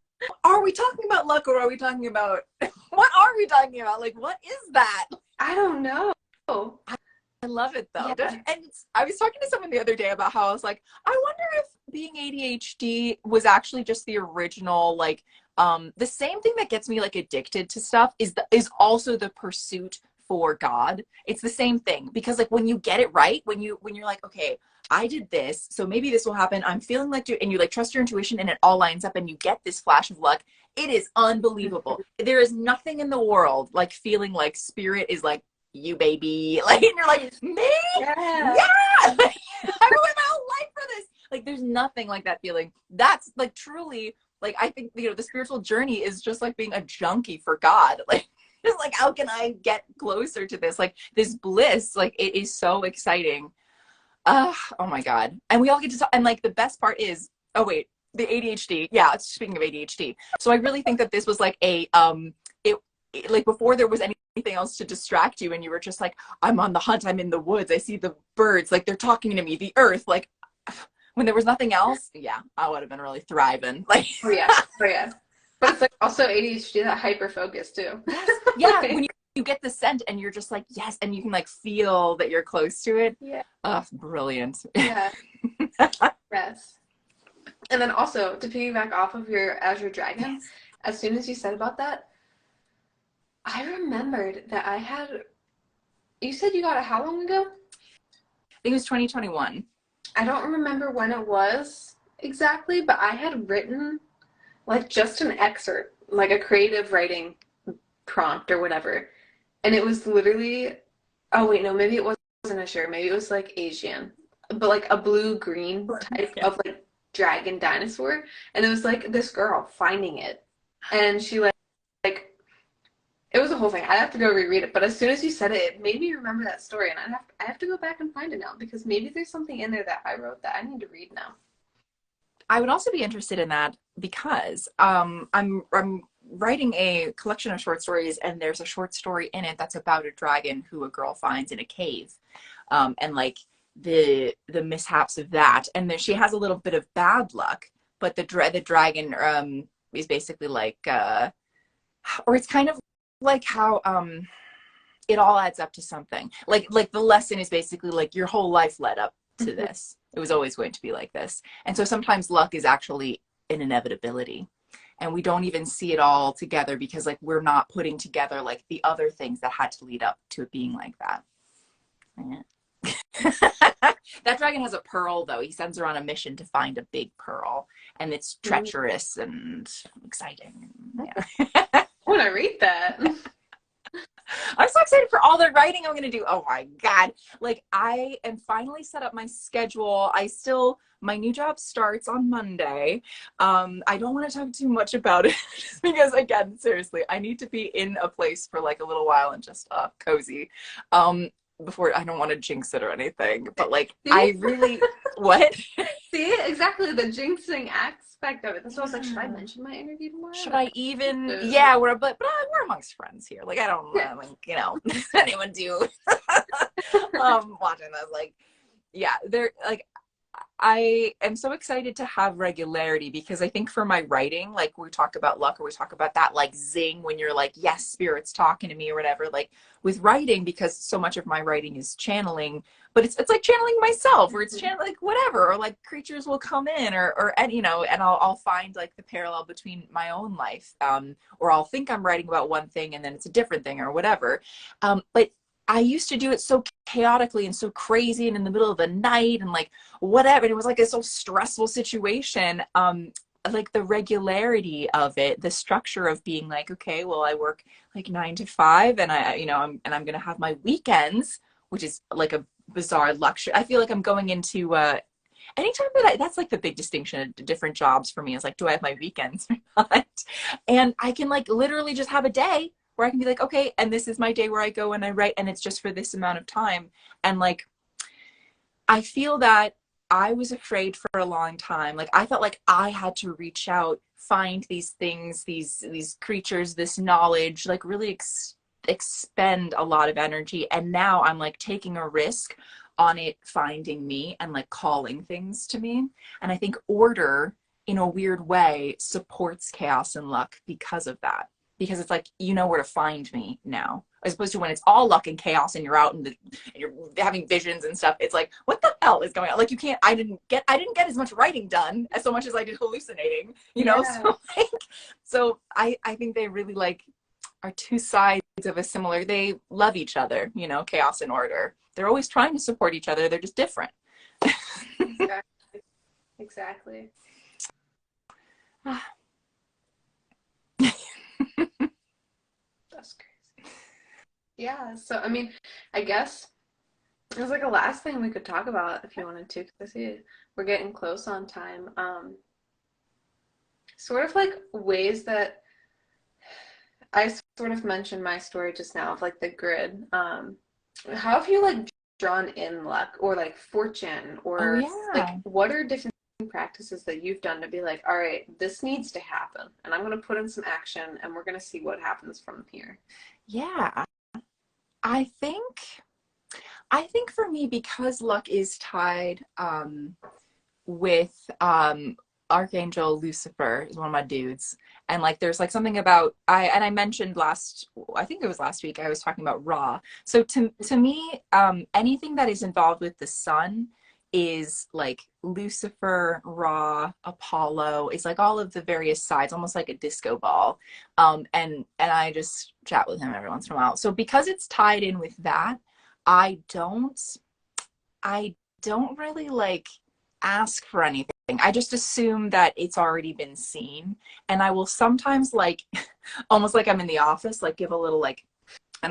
S1: are we talking about luck, or are we talking about what are we talking about? Like, what is that?
S2: I don't know.
S1: I love it though.
S2: Yeah.
S1: And I was talking to someone the other day about how I was like, I wonder if being ADHD was actually just the original, like, the same thing that gets me like addicted to stuff is also the pursuit for God. It's the same thing, because like when you get it right, when you're like, okay, I did this, so maybe this will happen. I'm feeling like, and you like trust your intuition and it all lines up and you get this flash of luck. It is unbelievable. There is nothing in the world like feeling like spirit is like, you baby, like, and you're like, me?
S2: Yeah.
S1: Yeah. Like, I ruined my whole life for this. Like, there's nothing like that feeling. That's like truly, like, I think, you know, the spiritual journey is just like being a junkie for God. Like, just like, how can I get closer to this? Like, this bliss, like, it is so exciting. Oh my God. And we all get to talk. And like, the best part is, oh wait, the ADHD. Yeah, speaking of ADHD. So I really think that this was like like before there was anything else to distract you and you were just like, I'm on the hunt, I'm in the woods, I see the birds, like they're talking to me, the earth, like when there was nothing else, yeah, I would have been really thriving. Like,
S2: Oh yeah. Oh yeah. But it's like also ADHD, that hyper focus too.
S1: yes. Yeah, when you get the scent and you're just like, yes, and you can like feel that you're close to it.
S2: Yeah.
S1: Oh, brilliant.
S2: Yeah. Yes. And then also to piggyback off of your Azure Dragon,
S1: Yes.
S2: as soon as you said about that, I remembered that I had, you said you got it how long ago?
S1: I think it was 2021.
S2: I don't remember when it was exactly, but I had written like just an excerpt, like a creative writing prompt or whatever. And it was literally, oh wait, no, maybe it wasn't a shirt, maybe it was like Asian, but like a blue-green type of like dragon dinosaur. And it was like this girl finding it. And she like it was a whole thing. I'd have to go reread it, but as soon as you said it, it made me remember that story, and I have to go back and find it now because maybe there's something in there that I wrote that I need to read now.
S1: I would also be interested in that because I'm writing a collection of short stories, and there's a short story in it that's about a dragon who a girl finds in a cave, and like the mishaps of that, and then she has a little bit of bad luck, but the dragon is basically like or it's kind of like how it all adds up to something. Like the lesson is basically like your whole life led up to this. It was always going to be like this. And so sometimes luck is actually an inevitability. And we don't even see it all together because like we're not putting together like the other things that had to lead up to it being like that. Yeah. That dragon has a pearl though. He sends her on a mission to find a big pearl, and it's treacherous and exciting. Yeah.
S2: I want to read that.
S1: I'm so excited for all the writing I'm going to do. Oh my God. Like, I am finally set up my schedule. My new job starts on Monday. I don't want to talk too much about it just because, again, seriously, I need to be in a place for like a little while and just cozy. Before, I don't want to jinx it or anything, but like, I really, what?
S2: See, exactly the jinxing aspect of it. That's why I was like, should I mention my interview tomorrow?
S1: Should I even? Yeah, but we're amongst friends here. Like, I don't, like, you know, anyone do watching this. Like, yeah, they're like, I am so excited to have regularity because I think for my writing, like we talk about luck or we talk about that like zing when you're like, yes, spirit's talking to me or whatever, like with writing, because so much of my writing is channeling, but it's like channeling myself, or it's channeling like whatever, or like creatures will come in and you know, and I'll find like the parallel between my own life, or I'll think I'm writing about one thing and then it's a different thing or whatever. But I used to do it so chaotically and so crazy and in the middle of the night and like whatever. And it was like a so stressful situation. Like the regularity of it, the structure of being like, okay, well, I work like 9 to 5 and I'm going to have my weekends, which is like a bizarre luxury. I feel like I'm going into, anytime that's like the big distinction of different jobs for me is like, do I have my weekends or not? And I can like literally just have a day where I can be like, okay, and this is my day where I go and I write, and it's just for this amount of time. And like, I feel that I was afraid for a long time. Like I felt like I had to reach out, find these things, these creatures, this knowledge, like really expend a lot of energy. And now I'm like taking a risk on it finding me and like calling things to me. And I think order in a weird way supports chaos and luck because of that. Because it's like you know where to find me now, as opposed to when it's all luck and chaos and you're out and you're having visions and stuff. It's like, what the hell is going on? Like you can't. I didn't get as much writing done as so much as I did hallucinating. You know.
S2: Yeah.
S1: So like, so I think they really like are two sides of a similar. They love each other. You know, chaos and order. They're always trying to support each other. They're just different.
S2: Exactly. Exactly. That's crazy. Yeah. So, I mean, I guess it was like a last thing we could talk about if you wanted to, because I see we're getting close on time. Sort of like ways that I sort of mentioned my story just now of like the grid. How have you like drawn in luck or like fortune
S1: Oh
S2: or like
S1: yeah.
S2: what are different practices that you've done to be like, all right, this needs to happen and I'm going to put in some action and we're going to see what happens from here.
S1: Yeah. I think I think for me, because luck is tied with Archangel Lucifer is one of my dudes. And like there's like something about I mentioned I think it was last week I was talking about Ra. So to me, anything that is involved with the sun is like Lucifer, Ra, Apollo. It's like all of the various sides, almost like a disco ball. And I just chat with him every once in a while. So because it's tied in with that, I don't I don't really like ask for anything. I just assume that it's already been seen. And I will sometimes like almost like I'm in the office, like give a little like and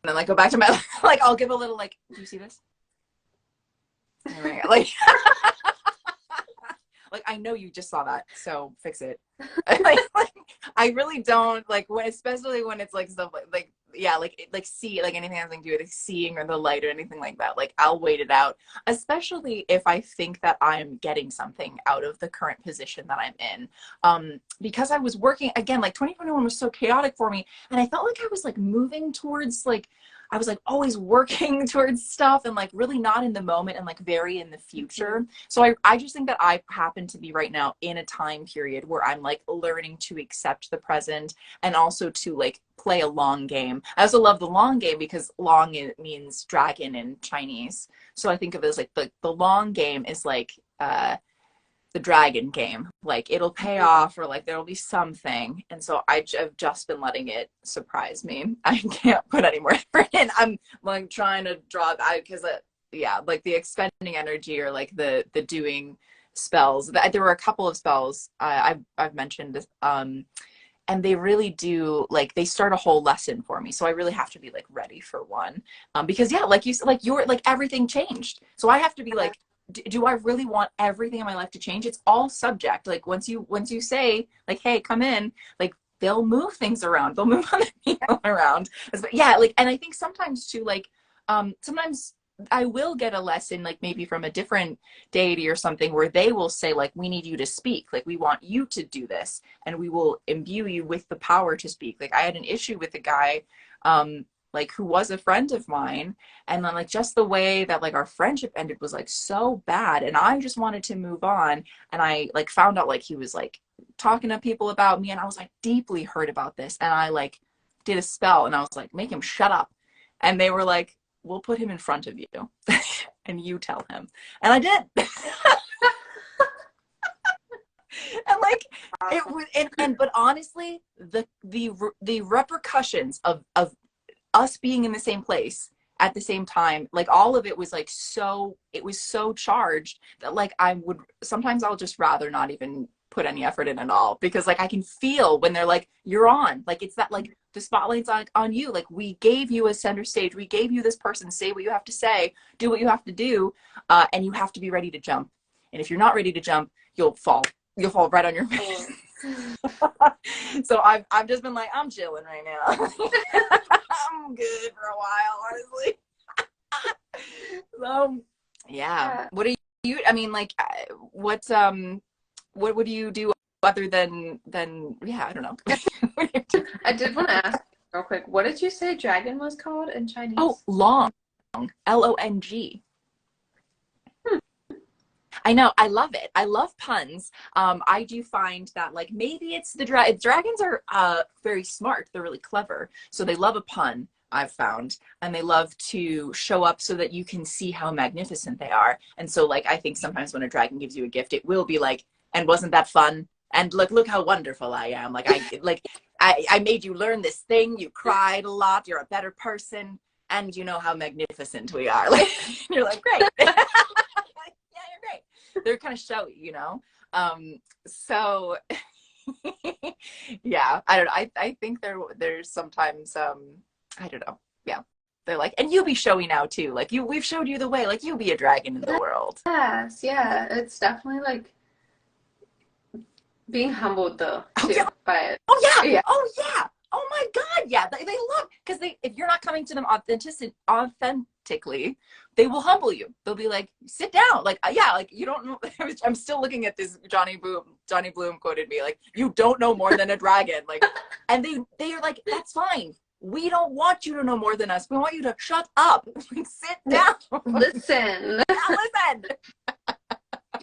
S1: then like go back to my like I'll give a little like, do you see this? Anyway, like like I know you just saw that, so fix it. like I really don't like when, especially when it's like stuff like yeah, like see like anything having to do with like, seeing or the light or anything like that. Like I'll wait it out, especially if I think that I'm getting something out of the current position that I'm in. Because I was working again, like 2021 was so chaotic for me, and I felt like I was like moving towards like I was like always working towards stuff and like really not in the moment and like very in the future. So I just think that I happen to be right now in a time period where I'm like learning to accept the present and also to like play a long game. I also love the long game because long it means dragon in Chinese. So I think of it as like the long game is like the dragon game. Like it'll pay off or like there'll be something. And so I've just been letting it surprise me. I can't put any more effort in. I'm like trying to draw out because yeah, like the expending energy or like the doing spells. There were a couple of spells I've mentioned and they really do like they start a whole lesson for me, so I really have to be like ready for one because yeah, like you said, like your like everything changed, so I have to be like do I really want everything in my life to change? It's all subject. Like once you say like hey come in, like they'll move things around, they'll move other people around. Yeah, like and I think sometimes too like sometimes I will get a lesson like maybe from a different deity or something where they will say like we need you to speak, like we want you to do this and we will imbue you with the power to speak. Like I had an issue with a guy like who was a friend of mine, and then like just the way that like our friendship ended was like so bad and I just wanted to move on, and I like found out like he was like talking to people about me and I was like deeply hurt about this, and I like did a spell and I was like make him shut up, and they were like we'll put him in front of you and you tell him, and I did. And like it was and but honestly the repercussions of us being in the same place at the same time, like all of it was like so it was so charged that like I would sometimes I'll just rather not even put any effort in at all, because like I can feel when they're like you're on, like it's that like the spotlight's like on you, like we gave you a center stage, we gave you this person, say what you have to say, do what you have to do, and you have to be ready to jump, and if you're not ready to jump you'll fall right on your face. So I've just been like I'm chilling right now. I'm good for a while, honestly. So yeah,
S2: Yeah.
S1: what are you, I mean, like, what would you do other than yeah, I don't know.
S2: I did want to ask real quick, what did you say dragon was called in
S1: Oh,
S2: Chinese?
S1: long, Long.
S2: Hmm.
S1: I know. I love it. I love puns. I do find that like maybe it's the dragons are very smart. They're really clever. So they love a pun, I've found, and they love to show up so that you can see how magnificent they are. And so like I think sometimes when a dragon gives you a gift, it will be like, and wasn't that fun? And look how wonderful I am. I made you learn this thing. You cried a lot. You're a better person. And you know how magnificent we are. Like you're like, great. Yeah, you're great. They're kind of showy, you know? So yeah, I don't know. I think there's sometimes I don't know. Yeah. They're like, and you'll be showy now too. Like we've showed you the way. Like you'll be a dragon in the world.
S2: Yes, yeah, it's definitely like being humbled though
S1: Oh
S2: too
S1: yeah.
S2: by it.
S1: Oh yeah.
S2: Yeah,
S1: Oh yeah. Oh my God. Yeah. They love because they if you're not coming to them authentically, they will humble you. They'll be like, sit down. Like yeah, like you don't know. I'm still looking at this Johnny Bloom quoted me, like, you don't know more than a dragon. Like, and they are like, that's fine. We don't want you to know more than us. We want you to shut up. Like, sit down.
S2: listen,
S1: Yeah, listen.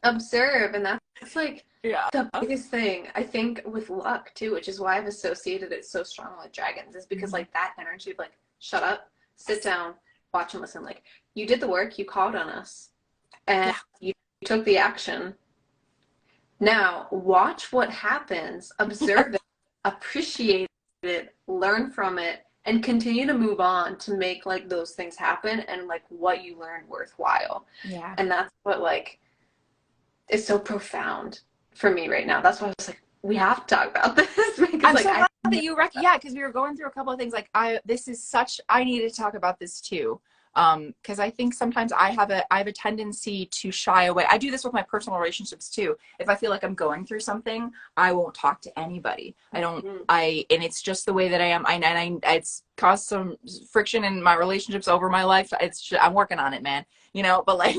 S2: observe, and that's like
S1: Yeah.
S2: the biggest thing I think with luck too, which is why I've associated it so strongly with dragons, is because like that energy of like, shut up, sit down, watch and listen. Like you did the work, you called on us, and
S1: Yeah.
S2: you took the action. Now watch what happens, observe it, appreciate it, learn from it, and continue to move on to make like those things happen and like what you learned worthwhile.
S1: Yeah.
S2: And that's what like is so profound for me right now. That's why I was like, we have to talk about this because
S1: I'm
S2: like
S1: so
S2: I
S1: glad that you yeah, because we were going through a couple of things like I needed to talk about this too. Because I think sometimes I have a tendency to shy away. I do this with my personal relationships too. If I feel like I'm going through something, I won't talk to anybody. I don't and it's just the way that I am. It's caused some friction in my relationships over my life. I'm working on it, man. You know, but like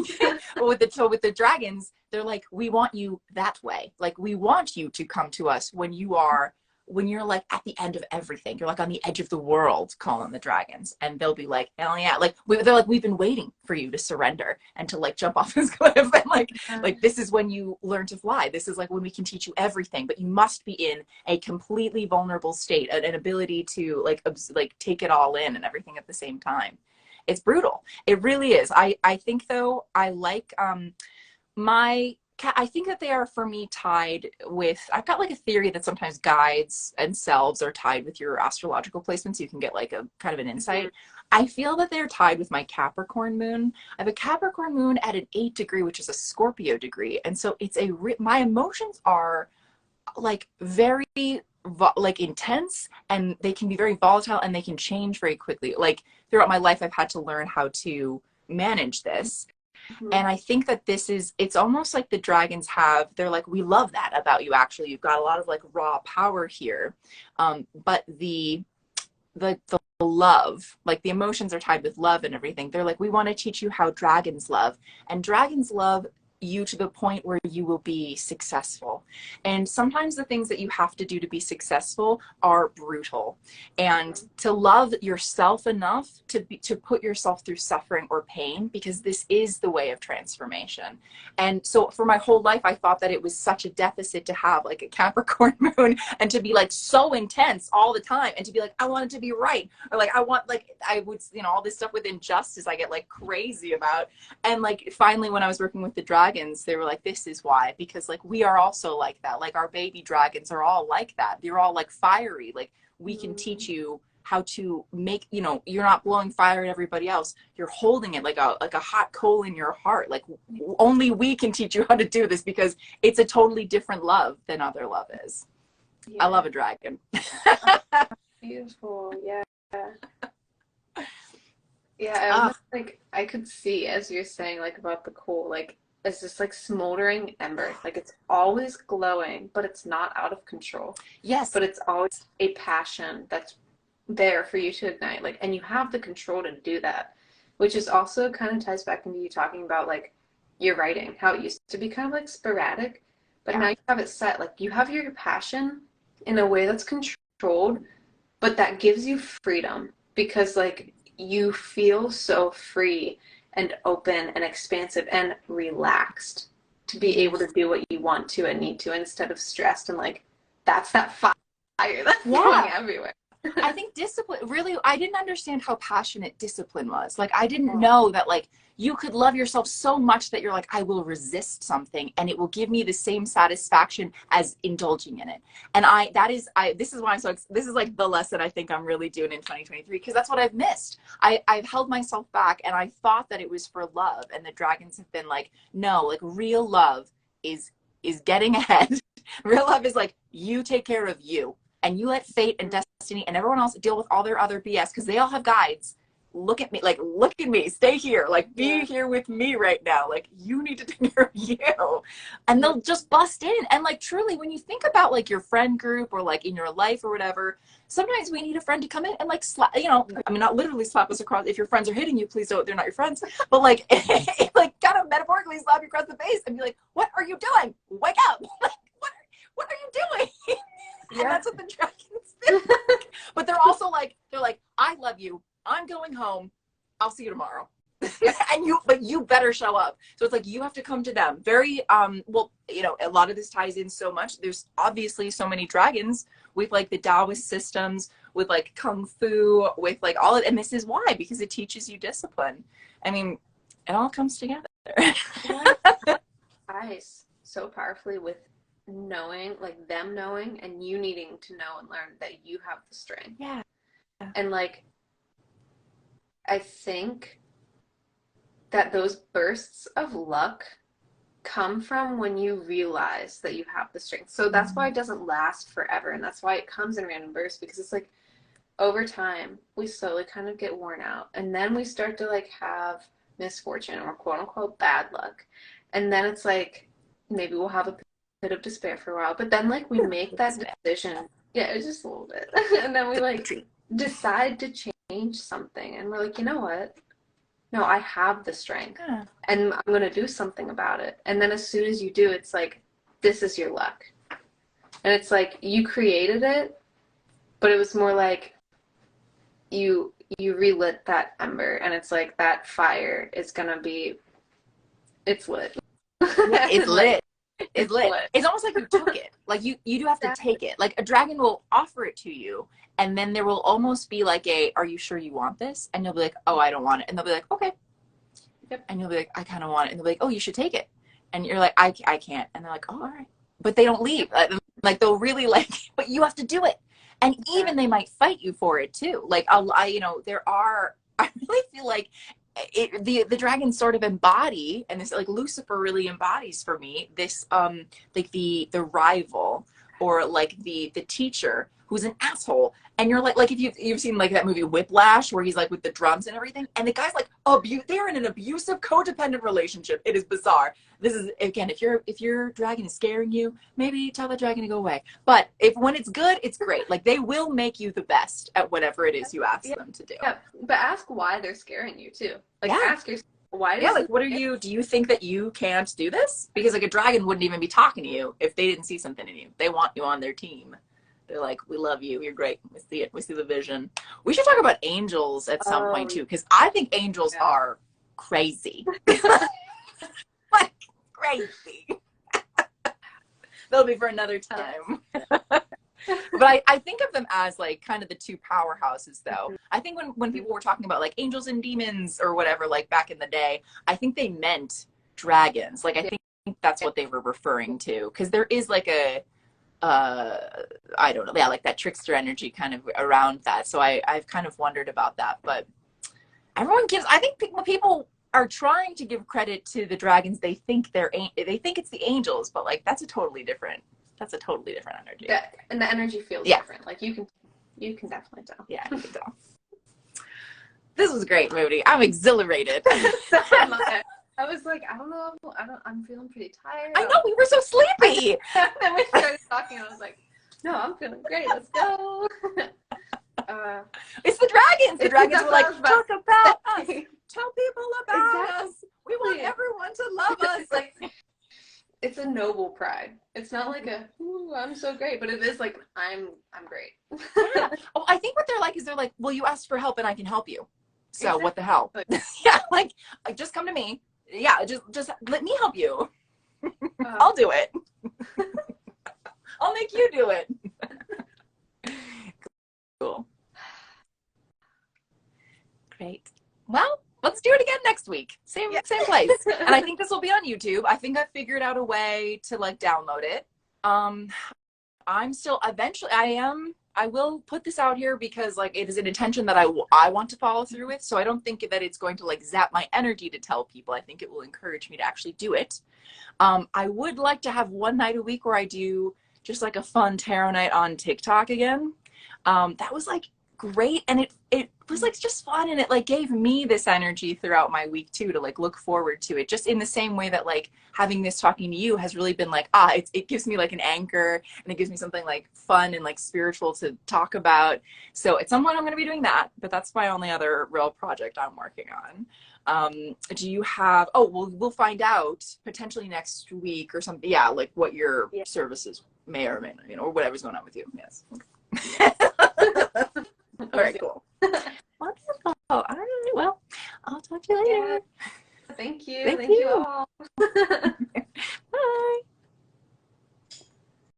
S1: with the dragons, they're like, we want you that way. Like we want you to come to us when you're like at the end of everything. You're like on the edge of the world, calling the dragons, and they'll be like, hell yeah. Like they're like, we've been waiting for you to surrender and to like jump off this cliff. And like this is when you learn to fly. This is like when we can teach you everything, but you must be in a completely vulnerable state, an ability to like take it all in and everything at the same time. It's brutal. It really is. I think though, I like my cat. I think that they are for me tied with, I've got like a theory that sometimes guides and selves are tied with your astrological placements. You can get like a kind of an insight. I feel that they're tied with my Capricorn moon. I have a Capricorn moon at an 8 degree, which is a Scorpio degree. And so it's my emotions are like very like intense, and they can be very volatile, and they can change very quickly. Like throughout my life, I've had to learn how to manage this. And I think that it's almost like the dragons they're like, we love that about you. Actually, you've got a lot of like raw power here. But the love, like the emotions are tied with love and everything. They're like, we want to teach you how dragons love, and dragons love you to the point where you will be successful. And sometimes the things that you have to do to be successful are brutal. And to love yourself enough to put yourself through suffering or pain, because this is the way of transformation. And so for my whole life, I thought that it was such a deficit to have like a Capricorn moon and to be like so intense all the time, and to be like, I want it to be right. Or like, I want, like, I would, you know, all this stuff with injustice I get like crazy about. And like finally when I was working with the dragons, they were like, this is why, because like we are also like that. Like our baby dragons are all like that. They're all like fiery. Like we can teach you how to make, you know, you're not blowing fire at everybody else. You're holding it like a hot coal in your heart. Like only we can teach you how to do this, because it's a totally different love than other love is.
S2: Yeah.
S1: I love a dragon.
S2: Beautiful. Yeah. Yeah, I almost like I could see as you're saying like about the coal, like it's just like smoldering ember. Like it's always glowing, but it's not out of control.
S1: Yes.
S2: But it's always a passion that's there for you to ignite. Like, and you have the control to do that, which is also kind of ties back into you talking about like your writing, how it used to be kind of like sporadic, but now you have it set. Like you have your passion in a way that's controlled, but that gives you freedom because like you feel so free and open and expansive and relaxed to be able to do what you want to and need to instead of stressed and like that's that fire that's going everywhere.
S1: I think discipline, really, I didn't understand how passionate discipline was. Like, I didn't know that, like, you could love yourself so much that you're like, I will resist something and it will give me the same satisfaction as indulging in it. And this is why this is like the lesson I think I'm really doing in 2023, because that's what I've missed. I've held myself back and I thought that it was for love. And the dragons have been like, no, like real love is getting ahead. Real love is like, you take care of you. And you let fate and destiny and everyone else deal with all their other BS because they all have guides. Look at me, like, look at me, stay here, like, be here with me right now. Like, you need to take care of you. And they'll just bust in. And, like, truly, when you think about, like, your friend group or, like, in your life or whatever, sometimes we need a friend to come in and, like, slap, you know, I mean, not literally slap us across. If your friends are hitting you, please don't, they're not your friends. But, like, like, kind of metaphorically slap you across the face and be like, what are you doing? Wake up. Like, what are you doing? And that's what the dragons do. But they're also like, I love you. I'm going home. I'll see you tomorrow. But you better show up. So it's like, you have to come to them. Very, well, you know, a lot of this ties in so much. There's obviously so many dragons with like the Taoist systems, with like Kung Fu, with like all of it. And this is why, because it teaches you discipline. I mean, it all comes together.
S2: Nice. So powerfully with knowing, like them knowing and you needing to know and learn that you have the strength.
S1: Yeah.
S2: And like, I think that those bursts of luck come from when you realize that you have the strength. So that's why it doesn't last forever. And that's why it comes in random bursts, because it's like over time, we slowly kind of get worn out. And then we start to like have misfortune or quote unquote bad luck. And then it's like, maybe we'll have a bit of despair for a while, but then like we make that decision, it's just a little bit, and then we like decide to change something, and we're like, you know what, no, I have the strength, and I'm gonna do something about it. And then as soon as you do, it's like, this is your luck, and it's like you created it, but it was more like you relit that ember, and it's like that fire is gonna be, it's lit.
S1: It's lit. It's lit. It's almost like you took it. Like you do have to take it. Like a dragon will offer it to you, and then there will almost be like are you sure you want this? And you'll be like, oh, I don't want it. And they'll be like, okay. Yep. And you'll be like, I kind of want it. And they'll be like, oh, you should take it. And you're like, I can't. And they're like, oh, all right. But they don't leave. Like they'll really like, but you have to do it. And even they might fight you for it too. Like I really feel like the dragons sort of embody, and this like Lucifer really embodies for me this like the rival, or like the teacher who's an asshole. And you're like if you've seen like that movie Whiplash, where he's like with the drums and everything, and the guy's like they're in an abusive codependent relationship. It is bizarre. This is, again, if your dragon is scaring you, maybe tell the dragon to go away. But when it's good, it's great. Like they will make you the best at whatever it is you ask them to do.
S2: Yeah, but ask why they're scaring you too. Like ask yourself, why?
S1: Like what are you? Do you think that you can't do this? Because like a dragon wouldn't even be talking to you if they didn't see something in you. They want you on their team. They're like, we love you. You're great. We see it. We see the vision. We should talk about angels at some point too, because I think angels are crazy. Like crazy. That'll be for another time. But I think of them as like kind of the two powerhouses though. I think when people were talking about like angels and demons or whatever, like back in the day, I think they meant dragons. Like I think that's what they were referring to, because there is like a I don't know, like that trickster energy kind of around that. So I've kind of wondered about that. But I think people are trying to give credit to the dragons. They think it's the angels, but like that's a totally different energy.
S2: Yeah, and the energy feels different. Like you can definitely tell.
S1: Yeah, you can tell. This was great, Moody. I'm exhilarated.
S2: I was like, I'm feeling pretty tired.
S1: I know, we were so sleepy.
S2: Then we started talking, and I was like, no, I'm feeling great. Let's go.
S1: It's the dragons. The dragons were like, talk about us. Tell people about us. We want everyone to love us.
S2: It's like, it's a noble pride. It's not like a, ooh, I'm so great, but it is like, I'm great.
S1: Yeah. Oh, I think what they're like, well, you asked for help and I can help you. So
S2: Exactly.
S1: what the hell? Yeah, like just come to me. Yeah, just let me help you. I'll do it. I'll make you do it. Cool. Great. Well, let's do it again next week. Same place. And I think this will be on YouTube. I think I figured out a way to like download it. I'm still eventually I will put this out here because like it is an intention that I want to follow through with. So I don't think that it's going to like zap my energy to tell people. I think it will encourage me to actually do it. I would like to have one night a week where I do just like a fun tarot night on TikTok again. That was like great, and it was like just fun, and it like gave me this energy throughout my week too to like look forward to it, just in the same way that like having this talking to you has really been like it gives me like an anchor, and it gives me something like fun and like spiritual to talk about. So at some point I'm going to be doing that, but that's my only other real project I'm working on. Do you have, we'll find out potentially next week or something, like what your services may or may not, or whatever's going on with you. Yes. All right, cool. Wonderful. All right, well, I'll talk to you later.
S2: Yeah. Thank you.
S1: Thank
S2: you
S1: you
S2: all.